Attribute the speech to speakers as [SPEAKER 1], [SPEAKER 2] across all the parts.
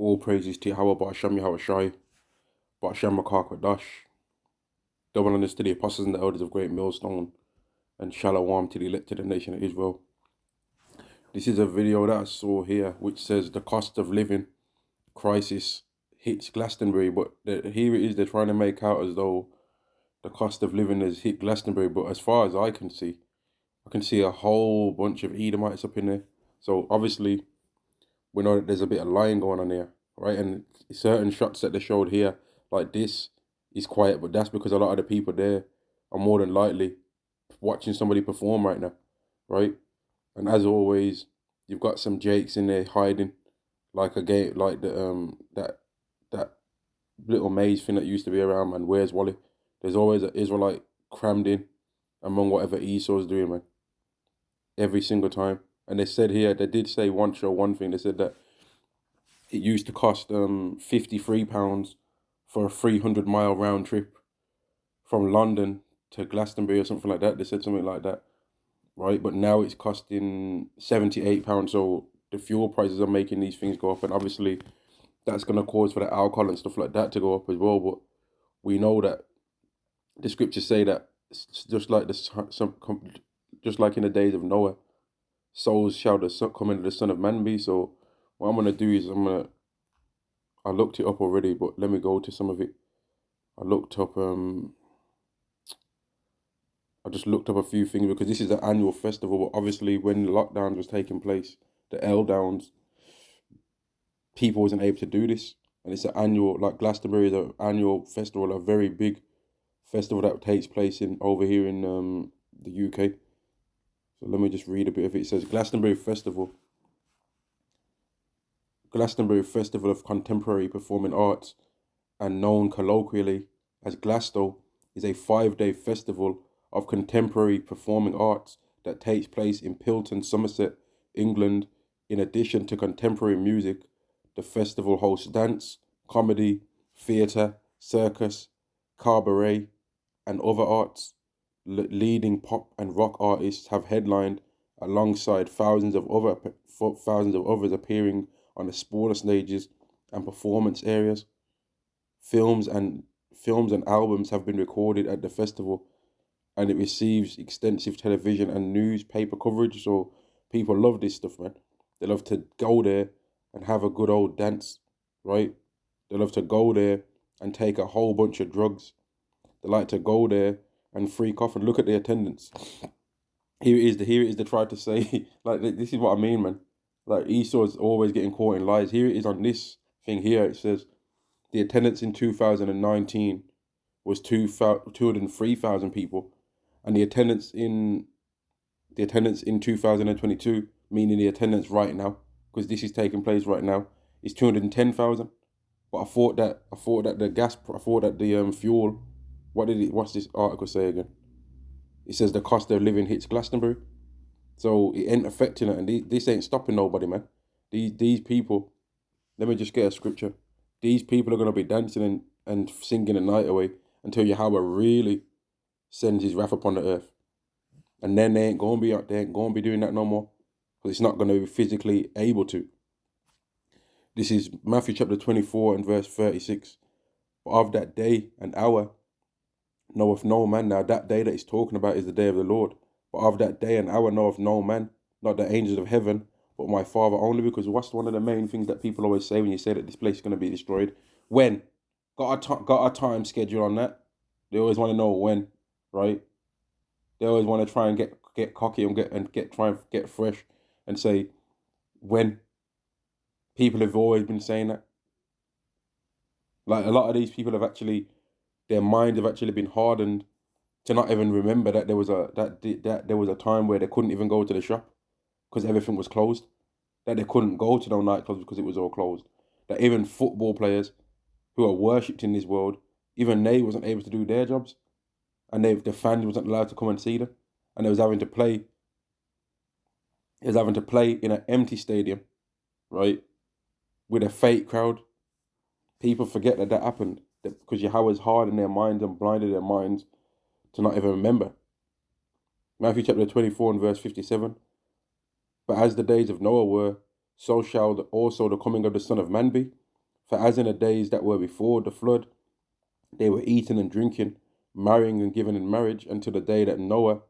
[SPEAKER 1] All praises to Yahweh, Ba'ashem Yahweh Shai, Ba'ashem Makar double honors to the apostles and the elders of Great Millstone, and Shalom to the elected nation of Israel. This is a video that I saw here which says the cost of living crisis hits Glastonbury, but here it is, they're trying to make out as though the cost of living has hit Glastonbury, but as far as I can see a whole bunch of Edomites up in there. So obviously, we know that there's a bit of lying going on here, right? And certain shots that they showed here, like this, is quiet, but that's because a lot of the people there are more than likely watching somebody perform right now, right? And as always, you've got some Jakes in there hiding, like a game, like that little maze thing that used to be around, man. Where's Wally? There's always an Israelite crammed in among whatever Esau's doing, man. Every single time. And they said here, they did say one thing. They said that it used to cost £53 for a 300-mile round trip from London to Glastonbury or something like that. They said something like that, right? But now it's costing £78. So the fuel prices are making these things go up, and obviously that's going to cause for the alcohol and stuff like that to go up as well. But we know that the scriptures say that just like just like in the days of Noah, souls shall come into the Son of Man be. So what I'm gonna do is I looked it up already, but let me go to some of it. I looked up I just looked up a few things because this is an annual festival, but obviously when the lockdowns was taking place, the L downs, people wasn't able to do this. And it's an annual, like Glastonbury is an annual festival, a very big festival that takes place in over here in the UK. So let me just read a bit of it. It says Glastonbury Festival of Contemporary Performing Arts, and known colloquially as Glasto, is a 5-day festival of contemporary performing arts that takes place in Pilton, Somerset, England. In addition to contemporary music, the festival hosts dance, comedy, theatre, circus, cabaret, and other arts. Leading pop and rock artists have headlined alongside thousands of others appearing on the smaller stages and performance areas. Films and albums have been recorded at the festival, and it receives extensive television and newspaper coverage. So people love this stuff, man. They love to go there and have a good old dance, right? They love to go there and take a whole bunch of drugs. They like to go there and freak off and look at the attendance. Here it is. They try to say, like, this is what I mean, man. Like, Esau's always getting caught in lies. Here it is on this thing here. It says the attendance in 2019 was 203,000 people, and the attendance in 2022, meaning the attendance right now, because this is taking place right now, is 210,000. But I thought that the fuel. What's this article say again? It says the cost of living hits Glastonbury. So it ain't affecting it, and this ain't stopping nobody, man. These people, let me just get a scripture. These people are going to be dancing and singing the night away until Yahweh really sends his wrath upon the earth. And then they ain't going to be doing that no more, because it's not going to be physically able to. This is Matthew chapter 24 and verse 36. But of that day and hour knoweth no man. Now that day that he's talking about is the day of the Lord. But of that day and hour knoweth no man, not the angels of heaven, but my Father only. Because what's one of the main things that people always say when you say that this place is going to be destroyed? When? Got a time schedule on that. They always want to know when, right? They always want to try and get cocky and try and get fresh and say when. People have always been saying that. Like, a lot of these people their minds have actually been hardened to not even remember that there was a time where they couldn't even go to the shop because everything was closed. That they couldn't go to no nightclubs because it was all closed. That even football players who are worshipped in this world, even they wasn't able to do their jobs, and the fans wasn't allowed to come and see them, and they was having to play. In an empty stadium, right, with a fake crowd. People forget that happened because Yahweh's hardened their minds and blinded their minds to not even remember. Matthew chapter 24 and verse 57. But as the days of Noah were, so shall also the coming of the Son of Man be. For as in the days that were before the flood, they were eating and drinking, marrying and giving in marriage until the day that Noah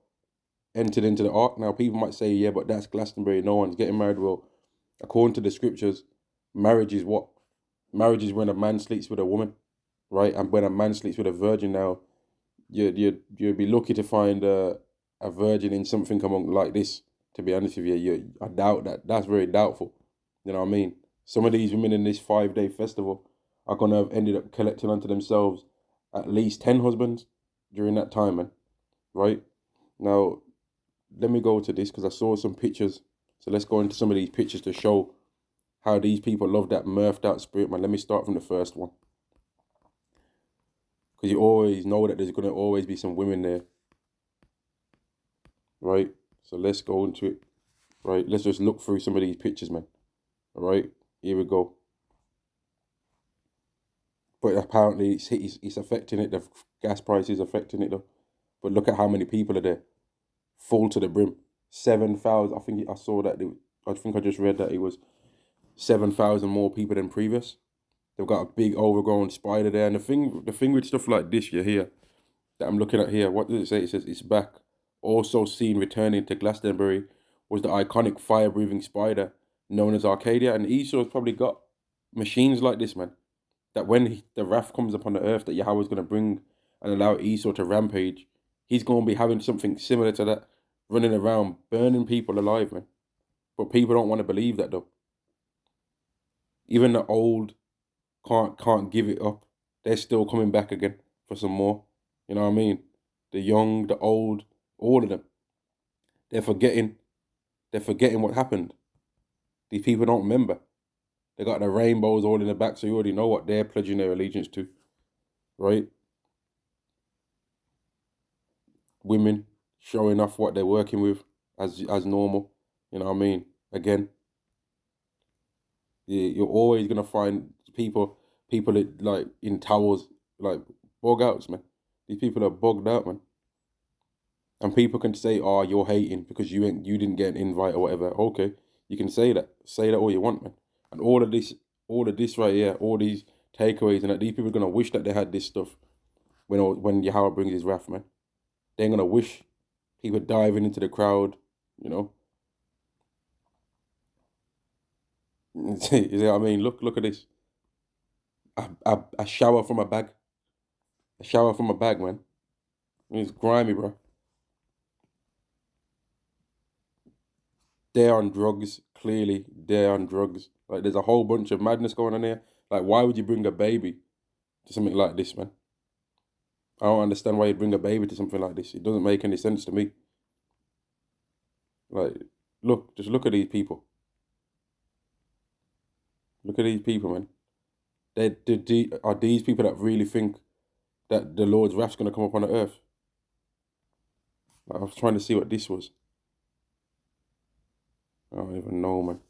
[SPEAKER 1] entered into the ark. Now, people might say, yeah, but that's Glastonbury. No one's getting married. Well, according to the scriptures, marriage is what? Marriage is when a man sleeps with a woman, right? And when a man sleeps with a virgin, now, you'd be lucky to find a virgin in something among like this. To be honest with you, I doubt that. That's very doubtful. You know what I mean? Some of these women in this 5-day festival are gonna have ended up collecting onto themselves at least 10 husbands during that time, man. Right? Now, let me go to this because I saw some pictures. So let's go into some of these pictures to show how these people love that mirthed out spirit, man. Let me start from the first one. Because you always know that there's going to always be some women there. Right? So let's go into it. Right? Let's just look through some of these pictures, man. All right? Here we go. But apparently it's affecting it. The gas price is affecting it, though. But look at how many people are there. Full to the brim. 7,000. I think I saw that. I think I just read that it was 7,000 more people than previous. They've got a big overgrown spider there. And the thing with stuff like this, you hear, that I'm looking at here, what does it say? It says it's back. Also seen returning to Glastonbury was the iconic fire-breathing spider known as Arcadia. And Esau's probably got machines like this, man. That when the wrath comes upon the earth that Yahweh's going to bring and allow Esau to rampage, he's going to be having something similar to that, running around, burning people alive, man. But people don't want to believe that, though. Even the old can't give it up. They're still coming back again for some more. You know what I mean? The young, the old, all of them. They're forgetting. They're forgetting what happened. These people don't remember. They got the rainbows all in the back, so you already know what they're pledging their allegiance to, right? Women showing off what they're working with as normal. You know what I mean? Again, you're always gonna find people that, like in towels, like bug outs, man. These people are bugged out, man. And people can say, "Oh, you're hating because you didn't get an invite or whatever." Okay, you can say that all you want, man. And all of this right here, all these takeaways, and that these people are gonna wish that they had this stuff when Yahweh brings His wrath, man. They're gonna wish people diving into the crowd, you know. You see what I mean? Look at this. A shower from a bag. A shower from a bag, man. It's grimy, bro. They're on drugs. Clearly, they're on drugs. Like, there's a whole bunch of madness going on here. Like, why would you bring a baby to something like this, man? I don't understand why you'd bring a baby to something like this. It doesn't make any sense to me. Like, just look at these people. Look at these people, man. Are these people that really think that the Lord's wrath's going to come upon the earth? Like, I was trying to see what this was. I don't even know, man.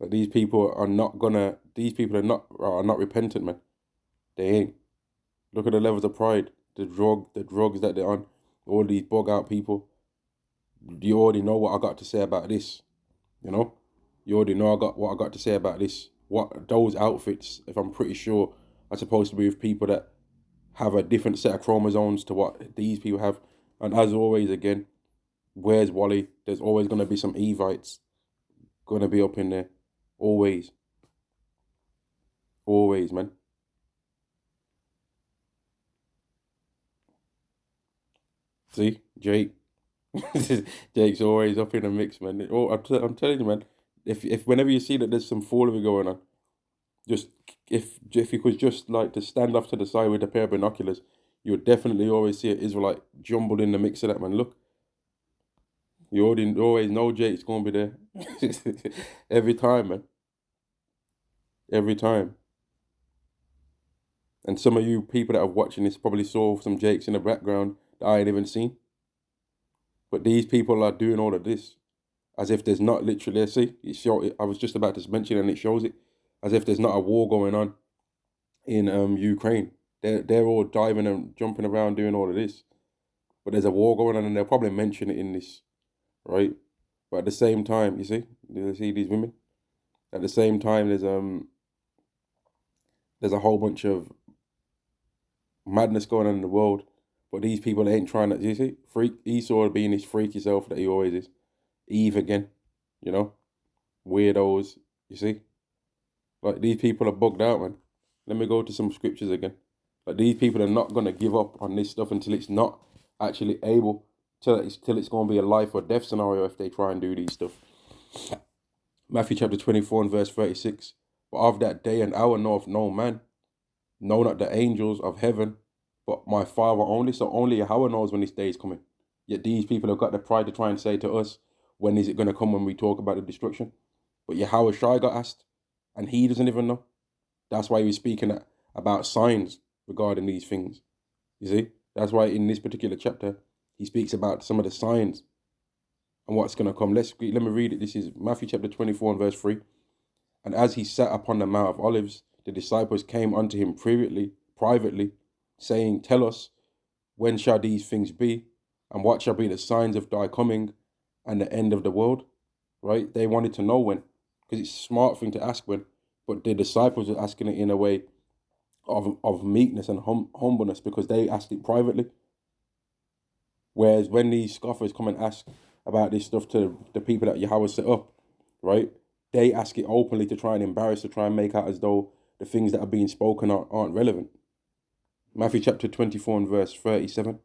[SPEAKER 1] But these people are not gonna. These people are not repentant, man. They ain't. Look at the levels of pride, the drugs that they're on. All these bug out people. You already know what I got to say about this. You know, you already know what I got to say about this. What those outfits, if I'm pretty sure, are supposed to be with people that have a different set of chromosomes to what these people have. And as always, again, where's Wally? There's always gonna be some Evites gonna be up in there. Always. Always, man. See, Jake. Jake's always up in the mix, man. Oh, I'm telling you, man. If whenever you see that there's some foolery going on, just if you could just like to stand off to the side with a pair of binoculars, you would definitely always see an Israelite jumbled in the mix of that, man. Look, you already always know Jake's gonna be there every time, man. Every time. And some of you people that are watching this probably saw some Jakes in the background that I ain't even seen. But these people are doing all of this as if there's not literally. See, I was just about to mention, and it shows it as if there's not a war going on in Ukraine. They're all diving and jumping around doing all of this, but there's a war going on, and they'll probably mention it in this, right? But at the same time, you see these women. At the same time, there's a whole bunch of madness going on in the world, but these people ain't trying to, you see, freak Esau being his freaky self that he always is. Eve again, you know, weirdos, you see? Like, these people are bugged out, man. Let me go to some scriptures again. Like, these people are not going to give up on this stuff until it's not actually able, till it's going to be a life or death scenario if they try and do these stuff. Matthew chapter 24 and verse 36. But of that day and hour knoweth no man, no, not the angels of heaven, but my Father only. So only Yahweh knows when this day is coming. Yet these people have got the pride to try and say to us, when is it going to come when we talk about the destruction? But Yahweh Shai got asked, and he doesn't even know. That's why he was speaking about signs regarding these things. You see? That's why in this particular chapter, he speaks about some of the signs and what's going to come. Let me read it. This is Matthew chapter 24 and verse 3. And as he sat upon the Mount of Olives, the disciples came unto him privately, saying, Tell us, when shall these things be? And what shall be the signs of thy coming and the end of the world? Right? They wanted to know when, because it's a smart thing to ask when, but the disciples were asking it in a way of meekness and humbleness, because they asked it privately. Whereas when these scoffers come and ask about this stuff to the people that Yahweh set up, right, they ask it openly to try and embarrass, to try and make out as though the things that are being spoken aren't relevant. Matthew chapter 24 and verse 37.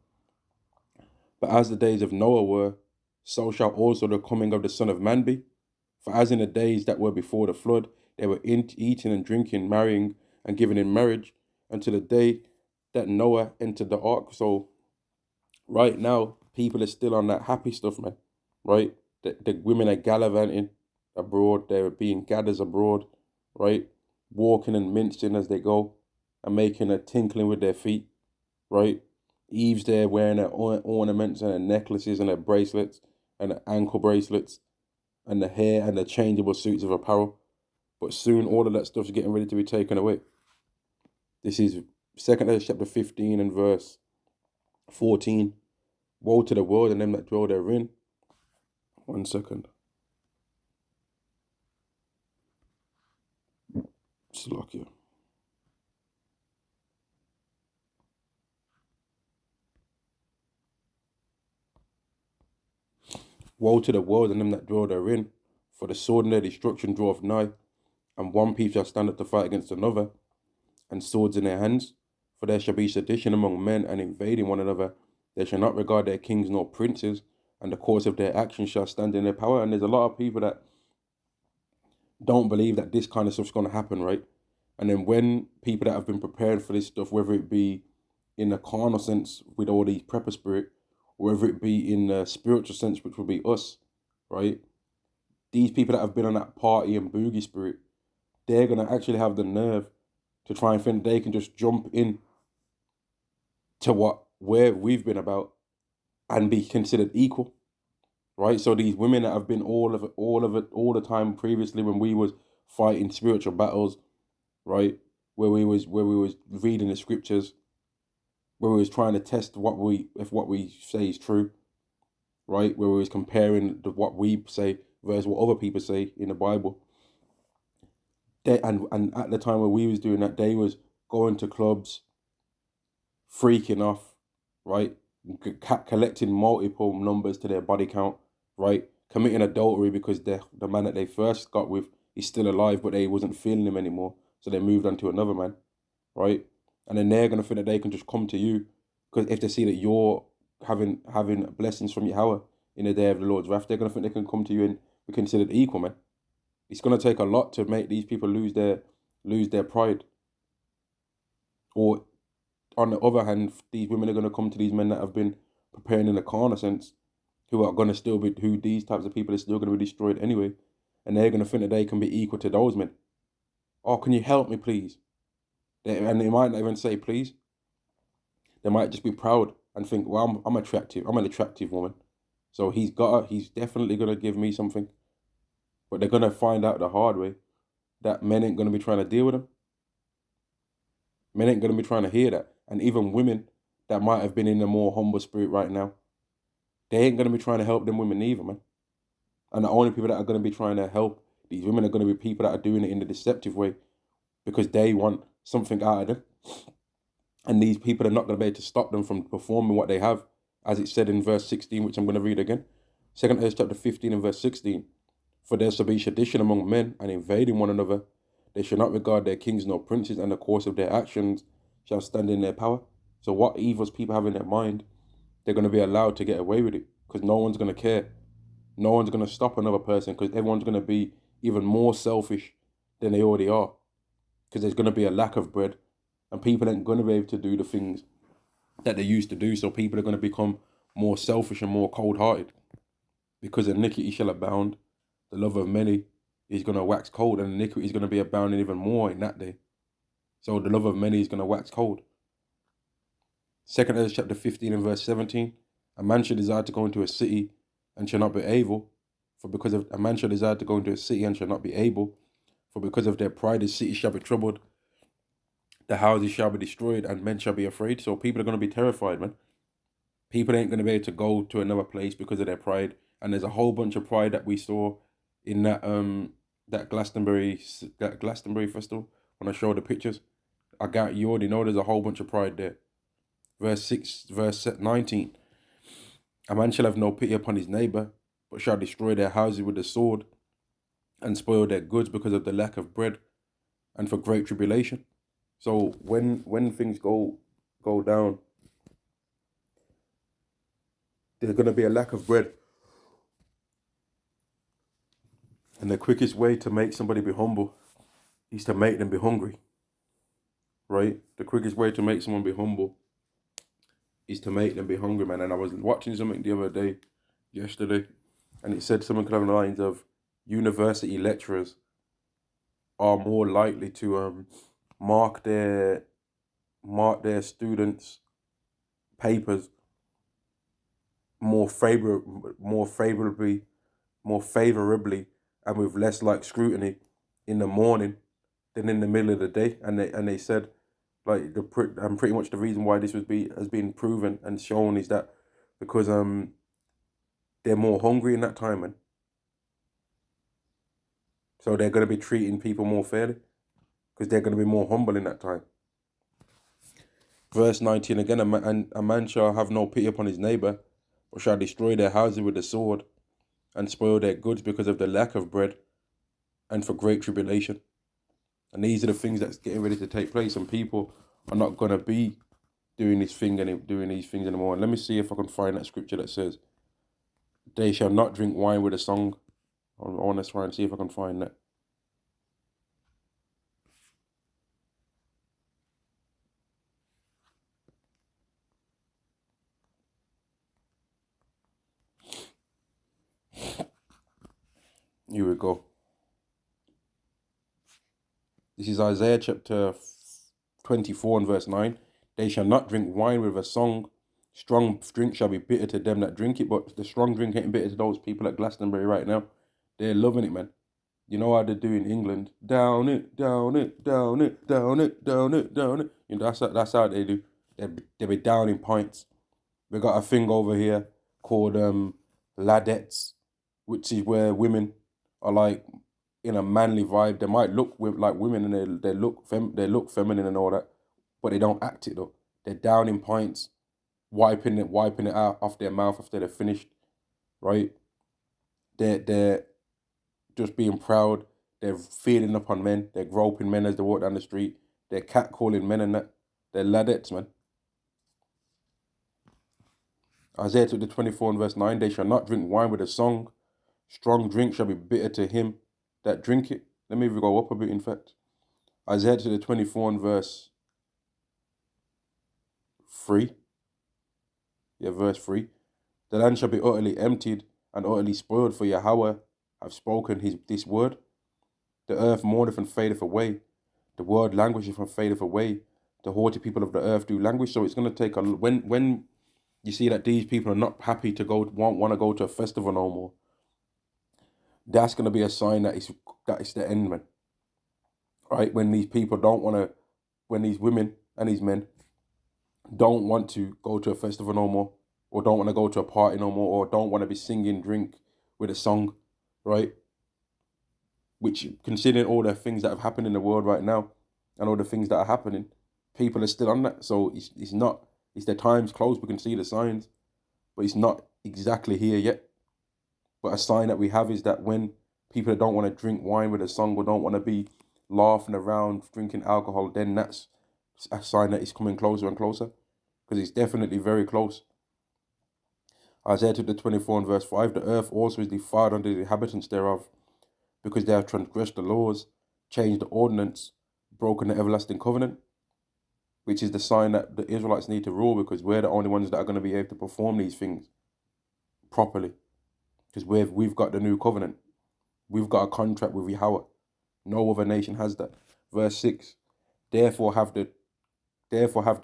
[SPEAKER 1] But as the days of Noah were, so shall also the coming of the Son of Man be. For as in the days that were before the flood, they were eating and drinking, marrying and giving in marriage, until the day that Noah entered the ark. So right now, people are still on that happy stuff, man. Right? The women are gallivanting abroad. They're being gathers abroad, right? Walking and mincing as they go and making a tinkling with their feet, right? Eve's there wearing her ornaments and her necklaces and her bracelets and her ankle bracelets and the hair and the changeable suits of apparel. But soon all of that stuff's getting ready to be taken away. This is 2 chapter 15 and verse 14. Woe to the world and them that dwell therein. 1 second. Slovakia. Woe to the world and them that dwell therein, for the sword and their destruction draweth nigh, and one people shall stand up to fight against another, and swords in their hands. For there shall be sedition among men, and invading one another. They shall not regard their kings nor princes, and the course of their actions shall stand in their power. And there's a lot of people that don't believe that this kind of stuff's going to happen, right? And then when people that have been prepared for this stuff, whether it be in a carnal sense with all these prepper spirit, or whether it be in a spiritual sense, which would be us, right? These people that have been on that party and boogie spirit, they're going to actually have the nerve to try and think they can just jump in to where we've been about and be considered equal, right? So these women that have been all the time previously when we was fighting spiritual battles, right? Where we was reading the scriptures, where we was trying to test if what we say is true, right? Where we was comparing what we say versus what other people say in the Bible. And at the time when we was doing that, they was going to clubs, freaking off, right? Collecting multiple numbers to their body count, right? Committing adultery because the man that they first got with is still alive, but they wasn't feeling him anymore, so they moved on to another man, right? And then they're gonna think that they can just come to you because if they see that you're having blessings from Yahweh in the day of the Lord's wrath, they're gonna think they can come to you and be considered equal, man. It's gonna take a lot to make these people lose their pride. Or on the other hand, these women are gonna come to these men that have been preparing in a carnal sense, who these types of people are still gonna be destroyed anyway, and they're gonna think that they can be equal to those men. Oh, can you help me, please? And they might not even say please. They might just be proud and think, well, I'm attractive. I'm an attractive woman, so he's definitely gonna give me something. But they're gonna find out the hard way that men ain't gonna be trying to deal with them. Men ain't gonna be trying to hear that, and even women that might have been in a more humble spirit right now, they ain't gonna be trying to help them women either, man. And the only people that are gonna be trying to help these women are gonna be people that are doing it in a deceptive way because they want something out of them. And these people are not going to be able to stop them from performing what they have, as it said in verse 16, which I'm going to read again. 2 Ezra chapter 15 and verse 16. For there shall be sedition among men, and invading one another. They shall not regard their kings nor princes, and the course of their actions shall stand in their power. So what evils people have in their mind, they're going to be allowed to get away with it, because no one's going to care. No one's going to stop another person, because everyone's going to be even more selfish than they already are, because there's going to be a lack of bread, and people ain't going to be able to do the things that they used to do. So people are going to become more selfish and more cold-hearted, because iniquity shall abound. The love of many is going to wax cold, and iniquity is going to be abounding even more in that day. So the love of many is going to wax cold. 2 Ezra chapter 15 and verse 17. A man shall desire to go into a city and shall not be able, for because of a man shall desire to go into a city and shall not be able, for because of their pride the city shall be troubled, the houses shall be destroyed, and men shall be afraid. So people are going to be terrified, man. People ain't going to be able to go to another place because of their pride. And there's a whole bunch of pride that we saw in that Glastonbury Festival when I showed the pictures. I got you already know there's a whole bunch of pride there. Verse 19. A man shall have no pity upon his neighbor, but shall destroy their houses with the sword, and spoil their goods because of the lack of bread, and for great tribulation. So when things go down, there's going to be a lack of bread. And the quickest way to make somebody be humble is to make them be hungry, right? The quickest way to make someone be humble is to make them be hungry, man. And I was watching something the other day, yesterday, and it said something along the lines of university lecturers are more likely to mark their students' papers more favorably, and with less like scrutiny in the morning than in the middle of the day. And they said, like, pretty much the reason why this has been proven and shown is that because they're more hungry in that time, man. So they're going to be treating people more fairly because they're going to be more humble in that time. Verse 19 again, a man shall have no pity upon his neighbor, but shall destroy their houses with the sword, and spoil their goods because of the lack of bread, and for great tribulation. And these are the things that's getting ready to take place, and people are not going to be doing these things anymore. And let me see if I can find that scripture that says, they shall not drink wine with a song. I want to try and see if I can find that. Here we go. This is Isaiah chapter 24 and verse 9. They shall not drink wine with a song. Strong drink shall be bitter to them that drink it, but the strong drink ain't bitter to those people at Glastonbury right now. They're loving it, man. You know how they do in England? Down it, down it, down it, down it, down it, down it. You know, that's how they do. They be down in pints. We got a thing over here called ladettes, which is where women are like in a manly vibe. They might look like women and they look feminine and all that, but they don't act it though. They're down in pints, wiping it out off their mouth after they're finished, right? They're just being proud. They're feeding up on men. They're groping men as they walk down the street. They're catcalling men and that. They're ladettes, man. Isaiah chapter 24 and verse 9, they shall not drink wine with a song. Strong drink shall be bitter to him that drink it. Let me even go up a bit, in fact. Isaiah chapter 24 and verse 3. Yeah, verse 3. The land shall be utterly emptied and utterly spoiled, for Yahweh have spoken this word. The earth mourneth and fadeth away. The word languisheth and fadeth away. The haughty people of the earth do languish. So it's going to take when you see that these people are not happy to want to go to a festival no more, that's going to be a sign that it's the end, man. Right? When these people when these women and these men don't want to go to a festival no more, or don't want to go to a party no more, or don't want to be singing drink with a song, right? Which, considering all the things that have happened in the world right now, and all the things that are happening, people are still on that. So it's not, it's the time's close. We can see the signs, but it's not exactly here yet. But a sign that we have is that when people don't want to drink wine with a song or don't want to be laughing around drinking alcohol, then that's a sign that it's coming closer and closer, because it's definitely very close. Isaiah chapter 24 and verse 5, the earth also is defiled under the inhabitants thereof, because they have transgressed the laws, changed the ordinance, broken the everlasting covenant, which is the sign that the Israelites need to rule, because we're the only ones that are going to be able to perform these things properly, because we've got the new covenant. We've got a contract with Yahweh. No other nation has that. Verse 6, therefore have the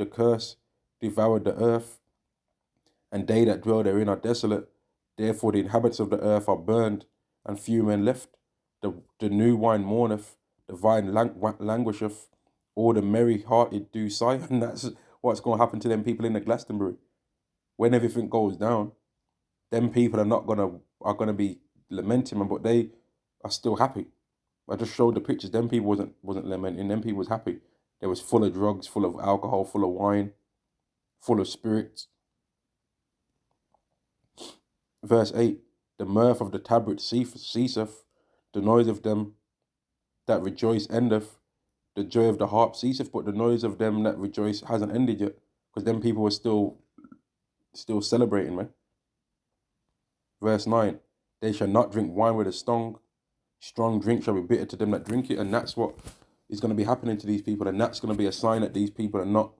[SPEAKER 1] curse devoured the earth, and they that dwell therein are desolate. Therefore the inhabitants of the earth are burned, and few men left. The new wine mourneth, the vine languisheth, all the merry-hearted do sigh. And that's what's going to happen to them people in the Glastonbury. When everything goes down, them people are gonna be lamenting, but they are still happy. I just showed the pictures. Them people wasn't lamenting. Them people was happy. They was full of drugs, full of alcohol, full of wine, full of spirits. Verse 8, the mirth of the tabret ceaseth, the noise of them that rejoice endeth, the joy of the harp ceaseth, but the noise of them that rejoice hasn't ended yet, because them people were still celebrating, man. Verse 9, they shall not drink wine with a strong drink shall be bitter to them that drink it. And that's what is going to be happening to these people, and that's going to be a sign that these people are not,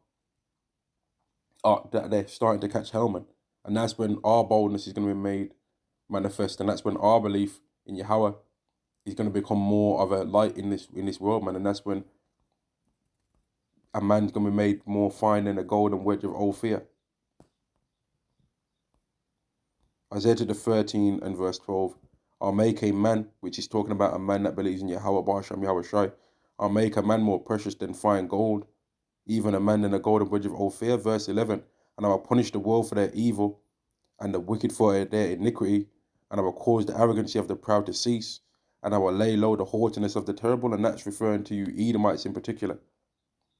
[SPEAKER 1] that they're starting to catch hell, man. And that's when our boldness is going to be made manifest, and that's when our belief in Yahweh is going to become more of a light in this world, man. And that's when a man's going to be made more fine than a golden wedge of Ophir. Isaiah chapter 13 and verse 12, I'll make a man, which is talking about a man that believes in Yahweh Ba'asham Yahweh Shai, I'll make a man more precious than fine gold, even a man than a golden wedge of Ophir. Verse 11, and I will punish the world for their evil, and the wicked for their iniquity, and I will cause the arrogancy of the proud to cease, and I will lay low the haughtiness of the terrible. And that's referring to you Edomites in particular,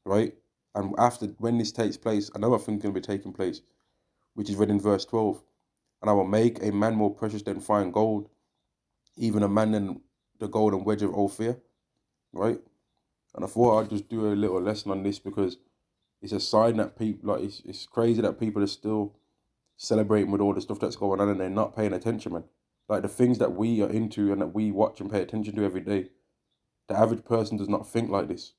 [SPEAKER 1] right? And after, when this takes place, another thing is going to be taking place, which is read in verse 12. And I will make a man more precious than fine gold, even a man than the golden wedge of Ophir, right? And I thought I'd just do a little lesson on this, because it's a sign that people, like, it's crazy that people are still celebrating with all the stuff that's going on and they're not paying attention, man. Like, the things that we are into and that we watch and pay attention to every day, the average person does not think like this.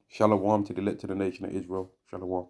[SPEAKER 1] Shalom to the nation of Israel. Shalom.